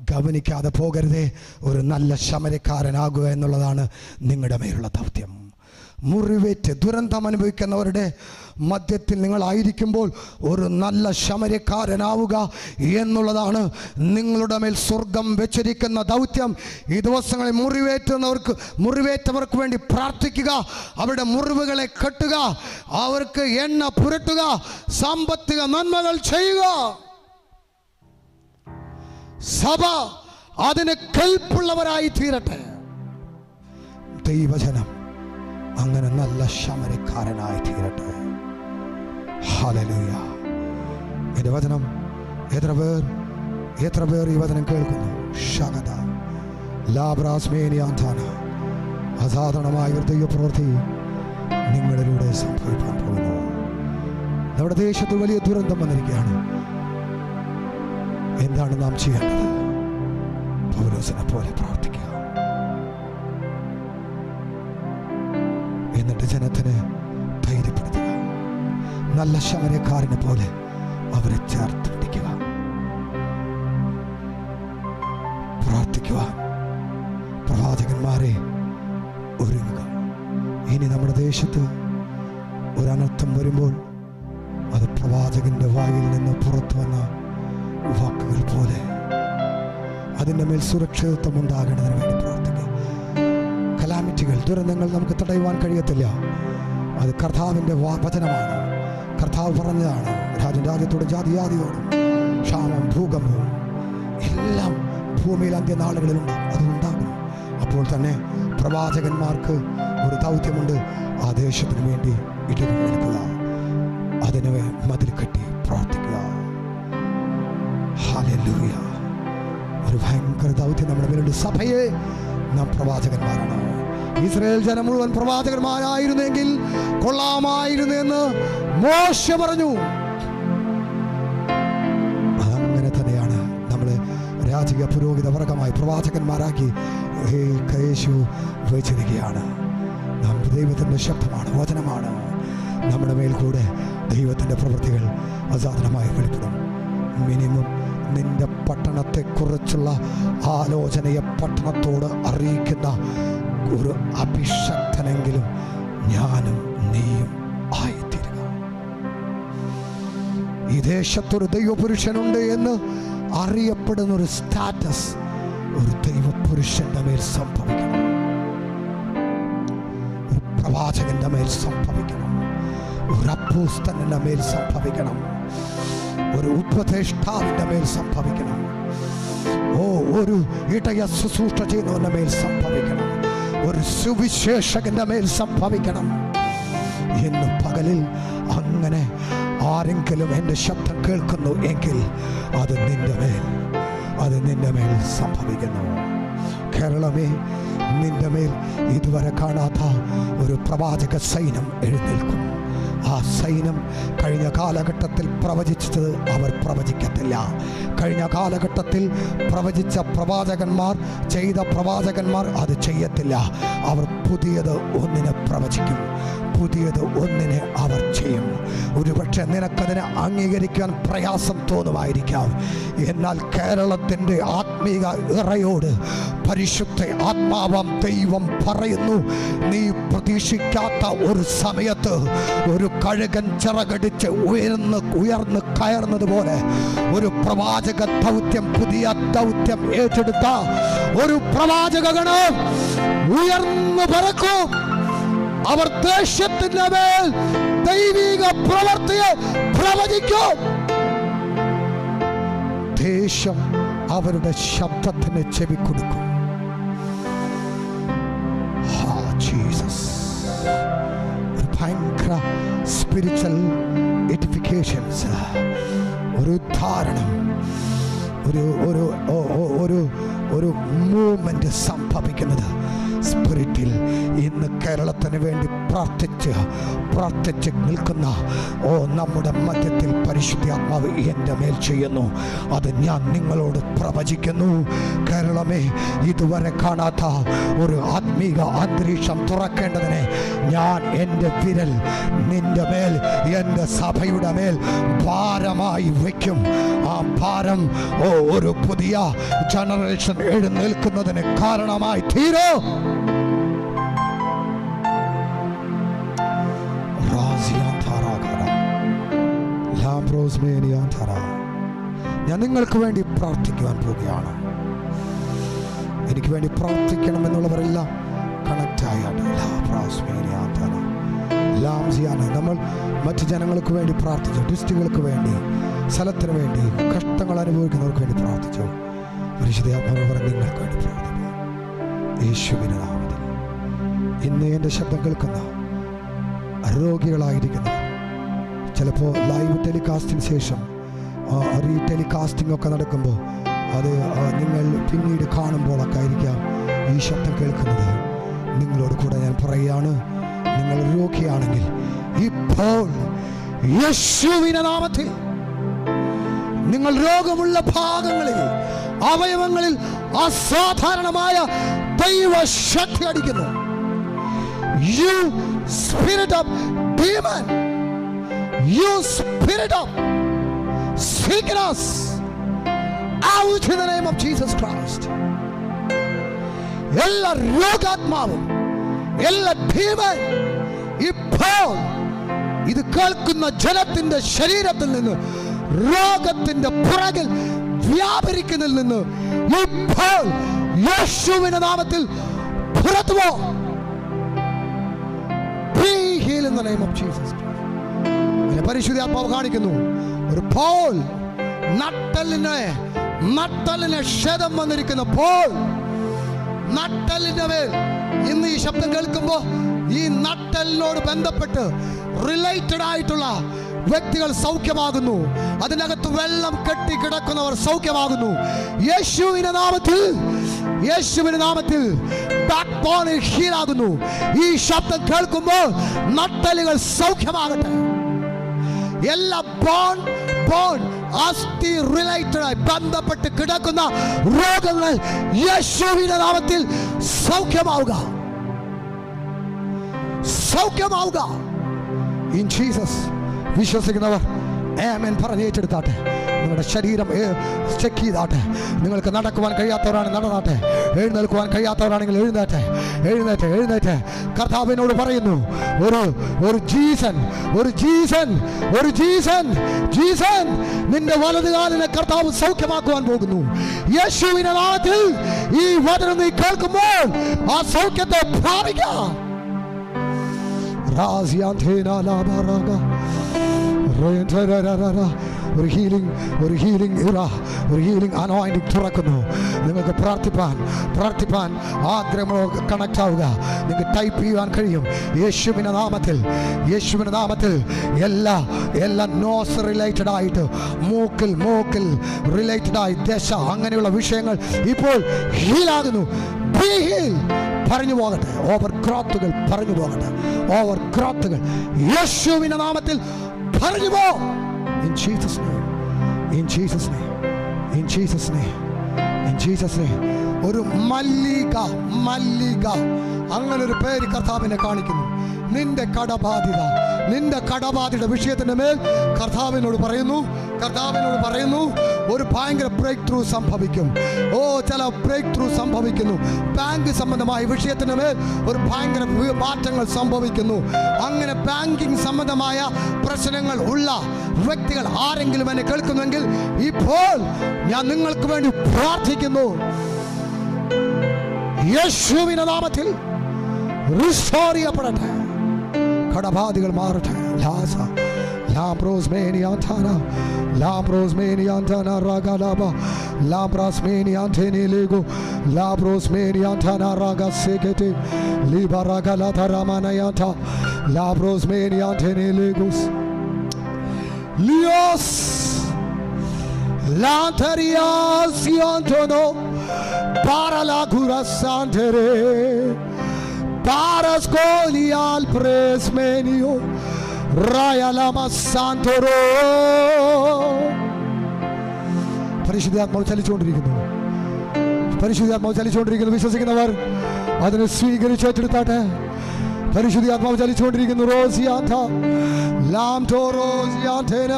ഗവനിക്കാതെ പോകരുതേ. ഒരു നല്ല ശമരക്കാരനാകുക എന്നുള്ളതാണ് നിങ്ങളുടെ മേലുള്ള ദൗത്യം. മുറിവേറ്റ് ദുരന്തം അനുഭവിക്കുന്നവരുടെ മധ്യത്തിൽ നിങ്ങളായിരിക്കുമ്പോൾ ഒരു നല്ല ശമരക്കാരനാവുക എന്നുള്ളതാണ് നിങ്ങളുടെ മേൽ സ്വർഗം വെച്ചിരിക്കുന്ന ദൗത്യം. ഈ ദിവസങ്ങളിൽ മുറിവേറ്റവർക്ക് വേണ്ടി പ്രാർത്ഥിക്കുക, അവരുടെ മുറിവുകളെ കെട്ടുക, അവർക്ക് എണ്ണ പുരട്ടുക, സാമ്പത്തിക നന്മകൾ ചെയ്യുക. സഭ അതിന് കെൽപ്പുള്ളവരായി തീരട്ടെ. ദൈവജനം അങ്ങനെ നല്ല ശമരക്കാരനായി തീരട്ടെ. ഹല്ലേലൂയ. ഈ വചനം എത്ര പേർ ഈ വചനം കേൾക്കുന്നു? ശകത ലാബ്രാസ്മേനിയാന്താന അസാധാരണമായ ഒരു ദൈവപ്രവൃത്തി നിങ്ങളിലൂടെ സംഭവിക്കാൻ പോകുന്നു. നമ്മുടെ ദേശത്ത് വലിയ ദുരന്തം വന്നിരിക്കുകയാണ്. എന്താണ് നാം ചെയ്യേണ്ടത്? പൗലോസിനെ പോലെ പ്രാർത്ഥിക്കുക, എന്നിട്ട് ജനത്തിന് ധൈര്യപ്പെടുത്തുക. നല്ല ശമരക്കാരനെ പോലെ അവരെ ചേർത്ത് പിടിക്കുക, പ്രാർത്ഥിക്കുക. പ്രവാചകന്മാരെ ഒരുങ്ങുക. ഇനി നമ്മുടെ ദേശത്ത് ഒരനർത്ഥം വരുമ്പോൾ അത് പ്രവാചകന്റെ വായിൽ നിന്ന് പുറത്തു വന്ന വാക്കുകൾ പോലെ അതിൻ്റെ മേൽ സുരക്ഷിതത്വം ഉണ്ടാകേണ്ടതിന് വേണ്ടി പ്രാർത്ഥിക്കുക. കലാമിറ്റികൾ, ദുരന്തങ്ങൾ നമുക്ക് തടയുവാൻ കഴിയത്തില്ല. അത് കർത്താവിൻ്റെ വചനമാണ്. കർത്താവ് പറഞ്ഞതാണ്, രാജ്യത്തോടും ജാതിയോടും ക്ഷാമം, ഭൂകമ്പവും എല്ലാം ഭൂമിയിൽ അന്ത്യനാളുകളിലുണ്ട്, അതുണ്ടാകും. അപ്പോൾ തന്നെ പ്രവാചകന്മാർക്ക് ഒരു ദൗത്യമുണ്ട്. ആ ദേശത്തിന് വേണ്ടി ഇടയിൽ നിൽക്കുക, അതിന് മതിൽ കെട്ടി പ്രാർത്ഥിക്കുക. ഹല്ലേലൂയ. ഒരു ഭയങ്കര ദൗത്യം നമ്മുടെ മേലുണ്ട്. സഭയെ നാം പ്രവാചകന്മാരാണ്. ഇസ്രായേൽ ജനം മുഴുവൻ പ്രവാചകന്മാരായിരുന്നെങ്കിൽ കൊള്ളാമായിരുന്നു എന്ന് മോശെ പറഞ്ഞു. അതങ്ങനെ തന്നെയാണ് നമ്മളെ രാജകീയ പുരോഹിത വർഗമായി പ്രവാചകന്മാരാക്കി യേശു വെച്ചിരിക്കുകയാണ്. നാം ദൈവത്തിൻ്റെ ശബ്ദമാണ്, വചനമാണ്. നമ്മുടെ മേൽ കൂടെ ദൈവത്തിൻ്റെ പ്രവൃത്തികൾ അസാധാരണമായി വെളിപ്പെടും. മിനിമം നിന്റെ പട്ടണത്തെക്കുറിച്ചുള്ള ആലോചനയെ പട്ടണത്തോട് അറിയിക്കുന്ന ഒരു അഭിഷക്തനെങ്കിലും ഞാനും നീയും ആയിത്തീരുക. ഈ ദേശത്തൊരു ദൈവപുരുഷനുണ്ട് എന്ന് അറിയപ്പെടുന്ന ഒരു സ്റ്റാറ്റസ് ഒരു ദൈവപുരുഷന്റെ മേൽ സംഭവിക്കണം, ഒരു പ്രവാചകന്റെ മേൽ സംഭവിക്കണം, ഒരു അപ്പോസ്തലന്റെ മേൽ സംഭവിക്കണം, ഒരു ഉപദേഷ്ടാവിന്റെ മേൽ സംഭവിക്കണം, ഒരു ഇടയ ശുശ്രൂഷ ചെയ്യുന്നവന്റെ മേൽ സംഭവിക്കണം, ഒരു സുവിശേഷകന്റെ മേൽ സംഭവിക്കണം. ഇന്ന് പകലിൽ അങ്ങനെ ആരെങ്കിലും എൻ്റെ ശബ്ദം കേൾക്കുന്നു എങ്കിൽ അത് നിന്റെ മേൽ സംഭവിക്കുന്നു. കേരളമേ, നിന്റെ മേൽ ഇതുവരെ കാണാത്ത ഒരു പ്രവാചക സൈന്യം എഴുന്നേൽക്കും. ആ സൈന്യം കഴിഞ്ഞ കാലഘട്ടത്തിൽ പ്രവചിച്ചത് അവർ പ്രവചിക്കത്തില്ല. കഴിഞ്ഞ കാലഘട്ടത്തിൽ പ്രവചിച്ച പ്രവാചകന്മാർ, ചെയ്ത പ്രവാചകന്മാർ അത് ചെയ്യത്തില്ല. അവർ പുതിയത് ഒന്നിനെ പ്രവചിക്കും, പുതിയത് ഒന്നിനെ അവർ ചെയ്യും. ഒരുപക്ഷെ നിനക്കതിനെ അംഗീകരിക്കാൻ പ്രയാസം തോന്നുമായിരിക്കാം. എന്നാൽ കേരളത്തിൻ്റെ ആത്മീക ഇറയോട് പരിശുദ്ധ ആത്മാവാം ദൈവം പറയുന്നു, നീ പ്രതീക്ഷിക്കാത്ത ഒരു സമയത്ത് ഒരു കഴുകൻ ചിറകടിച്ച് ഉയർന്ന് കയറുന്നതുപോലെ ഒരു പ്രവാചക ദൗത്യം, പുതിയ ദൗത്യം ഏറ്റെടുത്ത ഒരു പ്രവാചക ഗണം ഉയർന്നു പറക്കും. അവർ ദേശത്തിന്റെ മേൽ ദൈവിക പ്രവൃത്തിയെ പ്രവചിക്കും. ദേശം അവരുടെ ശബ്ദത്തിന് ചെവി കൊടുക്കും. ഒരു ഭയങ്കര സ്പിരിച്വൽ എഡിഫിക്കേഷൻസ്, ഒരു ധാരണം, ഒരു മൂവ്മെന്റ് സംഭവിക്കുന്നത് സ്പിരിറ്റിൽ. ഇന്ന് കേരളത്തിന് വേണ്ടി പ്രാർത്ഥിച്ച് നിൽക്കുന്ന നമ്മുടെ മധ്യത്തിൽ പരിശുദ്ധാത്മാവ് എൻ്റെ മേൽ ചെയ്യുന്നു. അത് ഞാൻ നിങ്ങളോട് പ്രവചിക്കുന്നു. കേരളമേ, ഇതുവരെ കാണാത്ത ഒരു ആത്മീക അന്തരീക്ഷം തുറക്കേണ്ടതിനെ ഞാൻ എൻ്റെ വിരൽ നിന്റെ മേൽ, എൻ്റെ സഭയുടെ മേൽ ഭാരമായി വയ്ക്കും. ആ ഭാരം ഒരു പുതിയ ജനറേഷൻ എഴുന്നേൽക്കുന്നതിന് കാരണമായി തീരോ. ഞാൻ നിങ്ങൾക്ക് വേണ്ടി പ്രാർത്ഥിക്കുവാൻ പോവുകയാണ്. എനിക്ക് വേണ്ടി പ്രാർത്ഥിക്കണമെന്നുള്ളവരെല്ലാം കണക്റ്റായാണ്. നമ്മൾ മറ്റ് ജനങ്ങൾക്ക് വേണ്ടി പ്രാർത്ഥിച്ചു, ഡിസ്ട്രിക്റ്റുകൾക്ക് വേണ്ടി, സ്ഥലത്തിന് വേണ്ടി, കഷ്ടങ്ങൾ അനുഭവിക്കുന്നവർക്ക് വേണ്ടി പ്രാർത്ഥിച്ചു. പരിശുദ്ധാത്മാവ് നിങ്ങൾക്ക് വേണ്ടി പ്രാർത്ഥിക്കും യേശുവിന്റെ നാമത്തിൽ. ഇന്ന് എൻ്റെ ശബ്ദം കേൾക്കുന്ന രോഗികളായിരിക്കുന്നവർ, ചിലപ്പോൾ ലൈവ് ടെലികാസ്റ്റിന് ശേഷം റീ ടെലികാസ്റ്റിംഗ് ഒക്കെ നടക്കുമ്പോൾ അത് നിങ്ങൾ പിന്നീട് കാണുമ്പോഴൊക്കെ ആയിരിക്കാം ഈ ശബ്ദം കേൾക്കുന്നത്. നിങ്ങളോട് കൂടെ ഞാൻ പറയുകയാണ്, നിങ്ങൾ രോഗിയാണെങ്കിൽ ഇപ്പോൾ യേശുവിന്റെ നാമത്തിൽ നിങ്ങൾ രോഗമുള്ള ഭാഗങ്ങളിൽ, അവയവങ്ങളിൽ അസാധാരണമായ ദൈവശക്തി അടിക്കുന്നു. You spirit of demon, you spirit of sickness, out in the name of Jesus Christ. എല്ലാ രോഗാത്മാവും, എല്ലാ demon ഇപ്പോൾ ഇത് കേൾക്കുന്ന ജനത്തിന്റെ ശരീരത്തിൽ നിന്ന്, രോഗത്തിന്റെ പുറകിൽ വ്യാപരിക്കുന്നതിൽ നിന്ന് ഇപ്പോൾ യേശുവിന്റെ നാമത്തിൽ പുറത്തു പോ. Be healed in the name of Jesus Christ. പരിശുദ്ധാത്മാവ് കാണിക്കുന്നു, ഒരു പോൾ നട്ടലിന് ക്ഷതം വന്നിരിക്കുന്ന പോൾ, നട്ടലിന്റെ മേൽ ഇന്ന് ഈ ശബ്ദം കേൾക്കുമ്പോൾ ഈ നട്ടലിനോട് ബന്ധപ്പെട്ട് റിലേറ്റഡ് ആയിട്ടുള്ള വ്യക്തികൾ സൗഖ്യമാകുന്നു. അതിനകത്ത് വെള്ളം കെട്ടി കിടക്കുന്നവർ സൗഖ്യമാകുന്നു. യേശുവിന്റെ നാമത്തിൽ ബാക്ക് ബോണിൽ ഹീലാകുന്നു. ഈ ശബ്ദം കേൾക്കുമ്പോൾ നട്ടലുകൾ സൗഖ്യമാകട്ടെ. എല്ലാ ബോൺ അസ്ഥി റിലേറ്റഡായി ബന്ധപ്പെട്ട് കിടക്കുന്ന രോഗങ്ങൾ യേശുവിന്റെ നാമത്തിൽ സൗഖ്യമാവുക. In Jesus. വിശ്വസിക്കുന്നവർ ആമേൻ പറഞ്ഞ് ഏറ്റെടുത്താട്ടെ. നിങ്ങളുടെ ശരീരം ചെക്ക് ചെയ്താട്ടെ. നിങ്ങൾക്ക് നടക്കുവാൻ കഴിയാത്തവരാണ് നടന്നാട്ടെ. എഴുന്നേൽക്കുവാൻ കഴിയാത്തവരാണെങ്കിൽ എഴുന്നേറ്റ് കർത്താവിനോട് പറയുന്നു, ഒരു ജീസൻ നിന്റെ വലതുകാലിനെ കർത്താവ് സൗഖ്യമാക്കുവാൻ പോകുന്നു. യേശുവിന്റെ നാമത്തിൽ ഈ വചനം നീ കേൾക്കുമ്പോൾ ആ സൗഖ്യത്തെ പ്രാപിക്കാം. ഒരു ഹീലിംഗ് ഇറ, ഒരു ഹീലിംഗ് അനോയിന്റിംഗ് തുറക്കുന്നു. നിങ്ങൾക്ക് പ്രാർത്ഥിപ്പാൻ ആഗ്രഹങ്ങളോ കണക്ട് ആവുക. നിങ്ങൾക്ക് ടൈപ്പ് ചെയ്യുവാൻ കഴിയും. യേശുവിൻ്റെ നാമത്തിൽ എല്ലാ നോസ് റിലേറ്റഡ് ആയിട്ട് മൂക്കിൽ റിലേറ്റഡ് ആയി ദശ അങ്ങനെയുള്ള വിഷയങ്ങൾ ഇപ്പോൾ ഹീലാകുന്നു. പറഞ്ഞു പോകട്ടെ. ഓവർ ഗ്രോത്തുകൾ പറഞ്ഞു പോകട്ടെ. ഓവർ ഗ്രോത്തുകൾ യേശുവിന്റെ നാമത്തിൽ പറഞ്ഞു പോ. In Jesus name, in Jesus name, in Jesus name, in Jesus name. ഒരു മല്ലിക അങ്ങനെ ഒരു പേര് കർത്താവിനെ കാണിക്കുന്നു. നിന്റെ കടബാധ്യത വിഷയത്തിന്റെ മേൽ കർത്താവിനോട് പറയുന്നു ഒരു ഭയങ്കര ബ്രേക്ക് ത്രൂ സംഭവിക്കും. ചില ബ്രേക്ക് ത്രൂ സംഭവിക്കുന്നു. ബാങ്ക് സംബന്ധമായ വിഷയത്തിന് മേൽ ഒരു ഭയങ്കര മാറ്റങ്ങൾ സംഭവിക്കുന്നു. അങ്ങനെ ബാങ്കിങ് സംബന്ധമായ പ്രശ്നങ്ങൾ ഉള്ള വ്യക്തികൾ ആരെങ്കിലും എന്നെ കേൾക്കുന്നുവെങ്കിൽ ഇപ്പോൾ ഞാൻ നിങ്ങൾക്ക് വേണ്ടി പ്രാർത്ഥിക്കുന്നു. യേശുവിന്റെ നാമത്തിൽ റിസ്റ്റോർ ചെയ്യപ്പെടട്ടെ. കടബാധികൾ മാറട്ടെ. Parascolial presmenio Rayalama Santoro. പരിശുദ്ധാത്മാവ് ചലിച്ചുകൊണ്ടിരിക്കുന്നു. വിശ്വസിക്കുന്നവർ അതിനെ സ്വീകരിച്ചെടുത്താട്ടെ. പരിശുദ്ധാത്മാവ് ചലിച്ചുകൊണ്ടിരിക്കുന്നു. റോസിയാന്ത ലാം ടോ റോസിയാന്തേന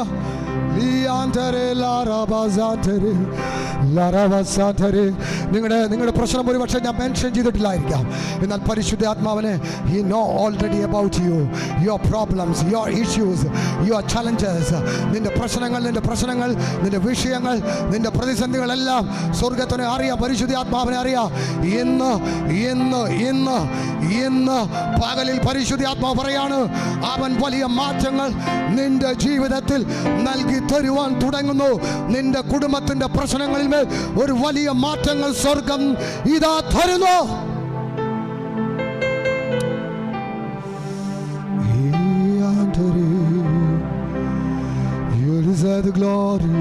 ലിയാന്തരെ ലാറബസാന്തരെ നിങ്ങളുടെ പ്രശ്നം ഒരു പക്ഷേ ഞാൻ മെൻഷൻ ചെയ്തിട്ടില്ലായിരിക്കാം. എന്നാൽ പരിശുദ്ധാത്മാവിനെ he know already about you, your problems, your issues, your challenges. നിന്റെ പ്രശ്നങ്ങൾ നിന്റെ വിഷയങ്ങൾ, നിന്റെ പ്രതിസന്ധികളെല്ലാം സ്വർഗത്തിനെ അറിയാം. പരിശുദ്ധാത്മാവിനെ അറിയാം. ഇന്ന് പകലിൽ പരിശുദ്ധാത്മാവ് പറയാണ്, അവൻ വലിയ മാറ്റങ്ങൾ നിന്റെ ജീവിതത്തിൽ നൽകി തരുവാൻ തുടങ്ങുന്നു. നിന്റെ കുടുംബത്തിന്റെ പ്രശ്നങ്ങളിൽ ഒരു വലിയ മാറ്റങ്ങൾ സ്വർഗം ഇതാ തരുന്നു. You deserve the glory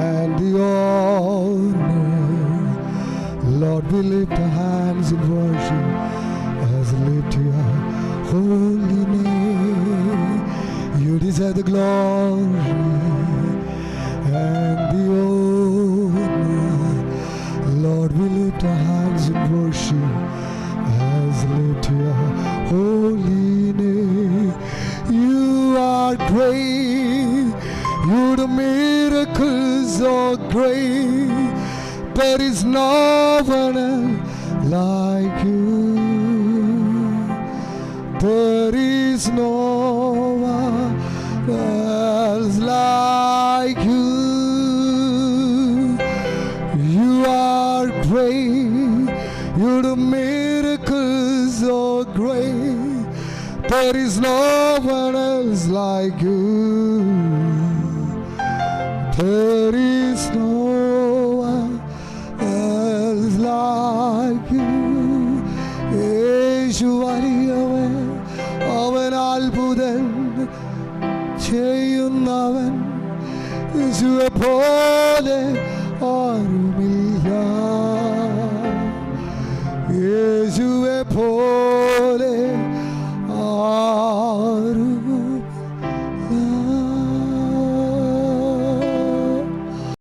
and the honor. Lord, we lift our hands in worship as we lift your holy name. You deserve the glory and the honor. Lord, we lift our hands in worship as we lift your holy name. You are great. You do miracles so great. There is no one else like you. There is no one else like you. You are great. You do miracles so great. There is no one else like you. There